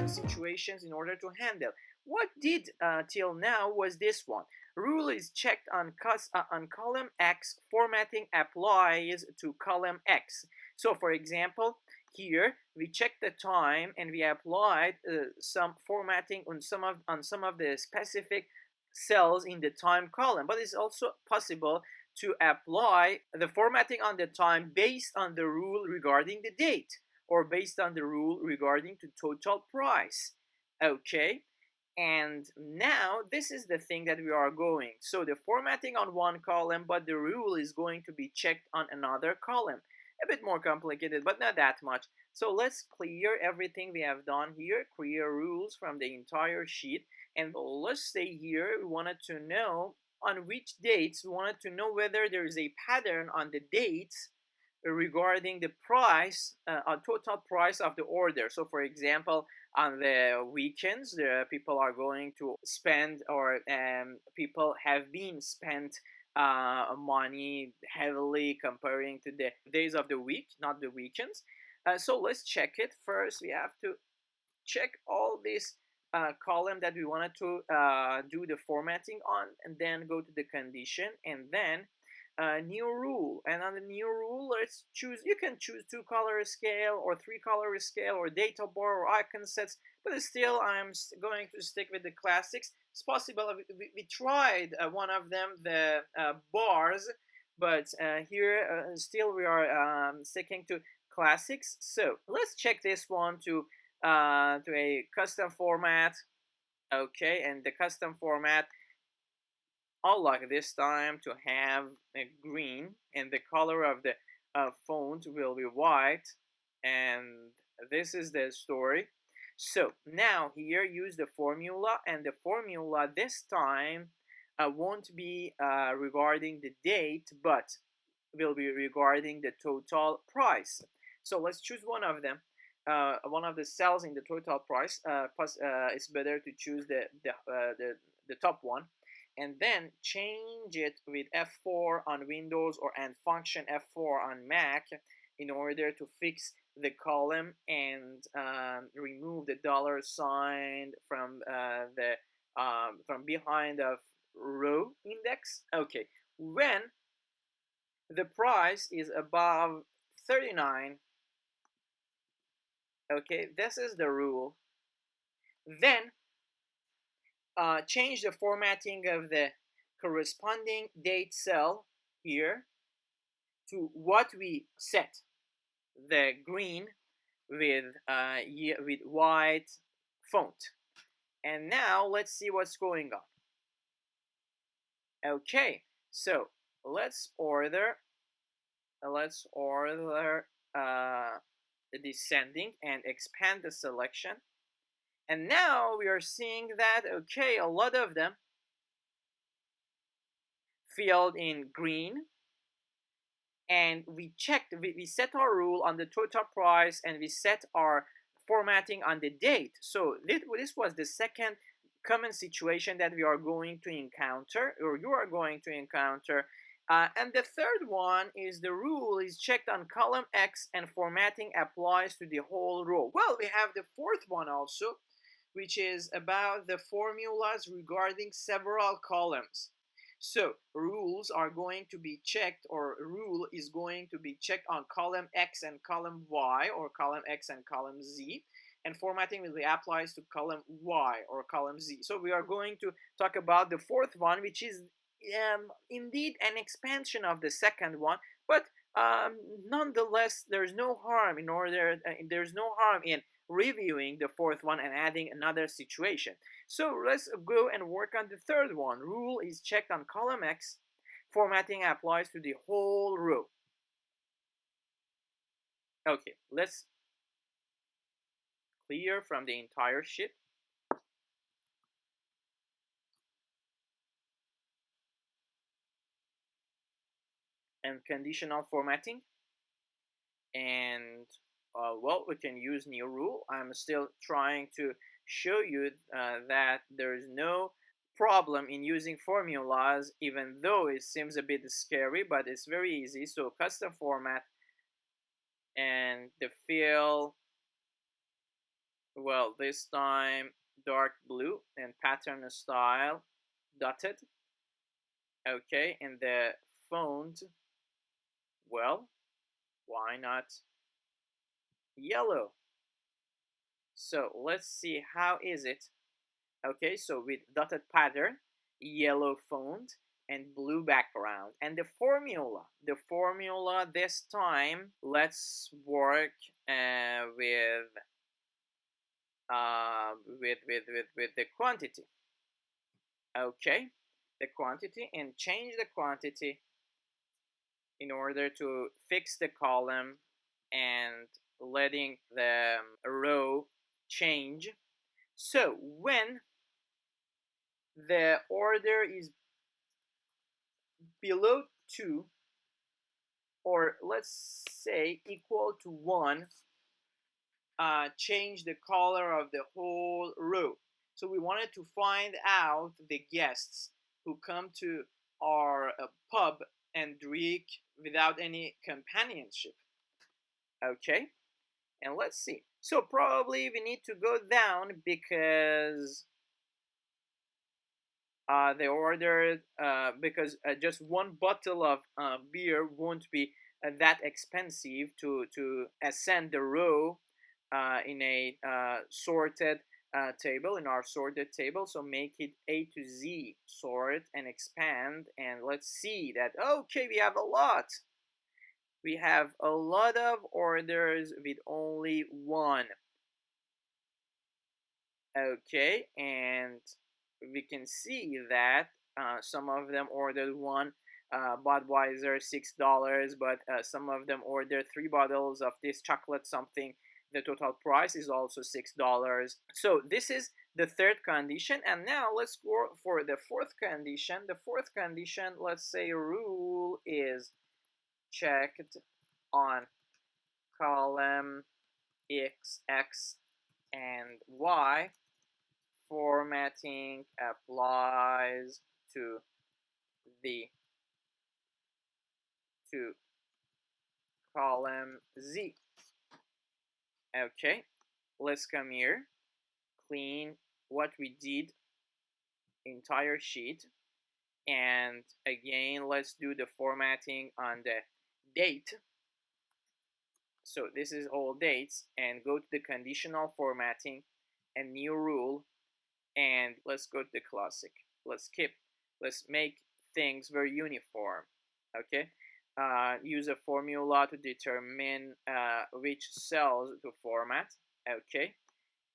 common situations in order to handle. What did till now was this one. Rule is checked on column X, formatting applies to column X. So for example, here we checked the time and we applied some formatting on some of the specific cells in the time column, but it's also possible to apply the formatting on the time based on the rule regarding the date or based on the rule regarding to total price. Okay, and now this is the thing that we are going. So the formatting on one column, but the rule is going to be checked on another column. A bit more complicated, but not that much. So let's clear everything we have done here, clear rules from the entire sheet. And let's say here we wanted to know on which dates, we wanted to know whether there is a pattern on the dates regarding the price, total price of the order. So for example, on the weekends, the people are going to spend, or people have been spent money heavily comparing to the days of the week, not the weekends. So let's check it. First, we have to check all these column that we wanted to do the formatting on, and then go to the condition, and then new rule. And on the new rule, let's choose, you can choose 2-color scale or 3-color scale or data bar or icon sets, but still I'm going to stick with the classics. It's possible we tried one of them, the bars, but here still we are sticking to classics. So let's check this one to a custom format. Okay, and the custom format, I'll like this time to have a green, and the color of the font will be white, and this is the story. So now here use the formula, and the formula this time won't be regarding the date, but will be regarding the total price. So let's choose one of them. One of the cells in the total price. It's better to choose the top one, and then change it with F4 on Windows or and function F4 on Mac in order to fix the column and remove the dollar sign from from behind of row index. Okay, when the price is above 39, okay, this is the rule. Then change the formatting of the corresponding date cell here to what we set, the green with with white font. And now let's see what's going on. Okay, so let's order descending and expand the selection. And now we are seeing that, okay, a lot of them filled in green, and we checked, we set our rule on the total price, and we set our formatting on the date. So this was the second common situation that we are going to encounter, or you are going to encounter. And the third one is the rule is checked on column X and formatting applies to the whole row. Well, we have the fourth one also, which is about the formulas regarding several columns. So rules are going to be checked, or rule is going to be checked on column X and column Y, or column X and column Z, and formatting will be applies to column Y or column Z. So we are going to talk about the fourth one, which is indeed an expansion of the second one, but nonetheless, there's no harm in reviewing the fourth one and adding another situation. So let's go and work on the third one. Rule is checked on column X. Formatting applies to the whole row. Okay, let's clear from the entire sheet. And conditional formatting. And well, we can use new rule. I'm still trying to show you that there is no problem in using formulas, even though it seems a bit scary, but it's very easy. So custom format, and the fill Well, this time dark blue and pattern style dotted. Okay, and the font, well, why not yellow? So let's see how is it. Okay, so with dotted pattern, yellow font, and blue background. And the formula this time, let's work with the quantity. Okay, the quantity, and change the quantity in order to fix the column and letting the row change. So when the order is below 2, or let's say equal to 1, change the color of the whole row. So we wanted to find out the guests who come to our pub and drink without any companionship. Okay, and let's see. So probably we need to go down because they ordered because just one bottle of beer won't be that expensive to ascend the row in a sorted table, in our sorted table. So make it A to Z sort and expand, and let's see that. Okay, we have a lot of orders with only one. Okay, and we can see that some of them ordered one Budweiser $6, but some of them ordered 3 bottles of this chocolate something. The total price is also $6. So this is the third condition, and now let's go for the fourth condition. The fourth condition, let's say rule is checked on column X and Y. Formatting applies to the to column Z. Okay, let's come here, clean what we did, entire sheet, and again let's do the formatting on the date. So this is all dates, and go to the conditional formatting and new rule, and let's go to the classic. Let's make things very uniform. Okay, use a formula to determine which cells to format. Okay,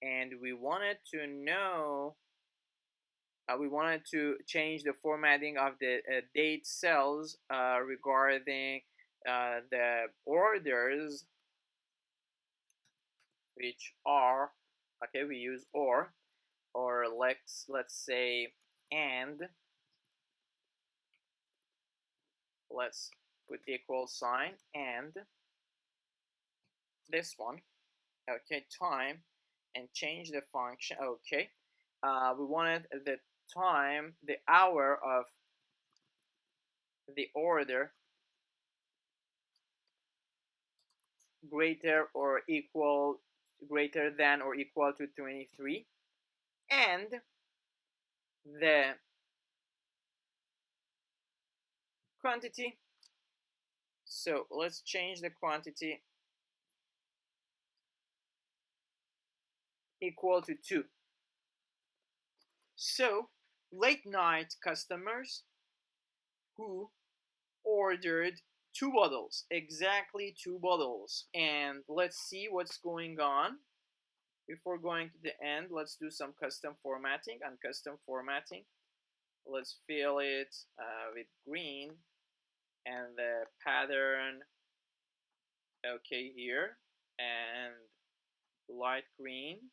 and we wanted to know we wanted to change the formatting of the date cells regarding the orders, which are, okay, we use or let's say and, let's put equal sign, and this one. Okay, time, and change the function. Okay, we wanted the time, the hour of the order greater than or equal to 23, and the quantity. So let's change the quantity equal to 2. So late night customers who ordered 2 bottles, exactly 2 bottles, and let's see what's going on. Before going to the end, let's do some custom formatting. On custom formatting, let's fill it with green, and the pattern, okay, here, and light green.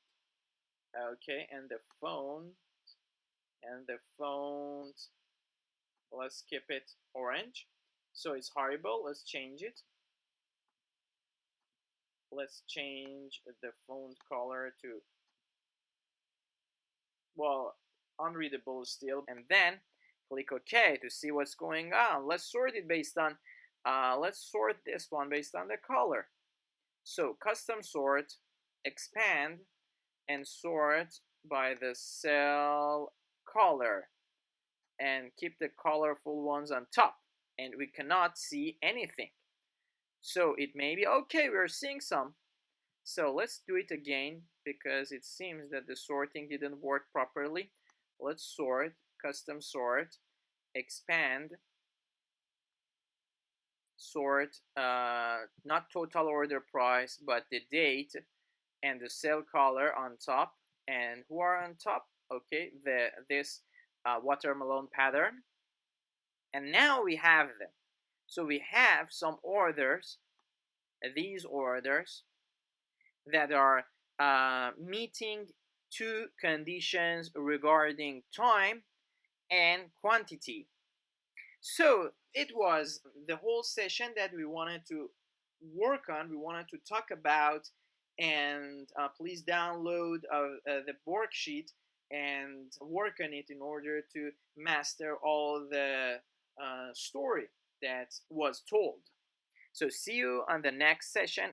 Okay, and the font, let's keep it orange, so it's horrible. Let's change it. Let's change the font color to, well, unreadable still, and then click OK to see what's going on. Let's sort it based on let's sort this one based on the color. So custom sort, expand, and sort by the cell color and keep the colorful ones on top, and we cannot see anything. So it may be okay, we're seeing some. So let's do it again because it seems that the sorting didn't work properly. Let's sort, custom sort, expand, sort, not total order price, but the date and the cell color on top. And who are on top? Okay, this watermelon pattern. And now we have them. So we have some orders, these orders that are meeting two conditions regarding time and quantity. So it was the whole session that we wanted to work on, we wanted to talk about, and please download the worksheet and work on it in order to master all the story that was told. So see you on the next session.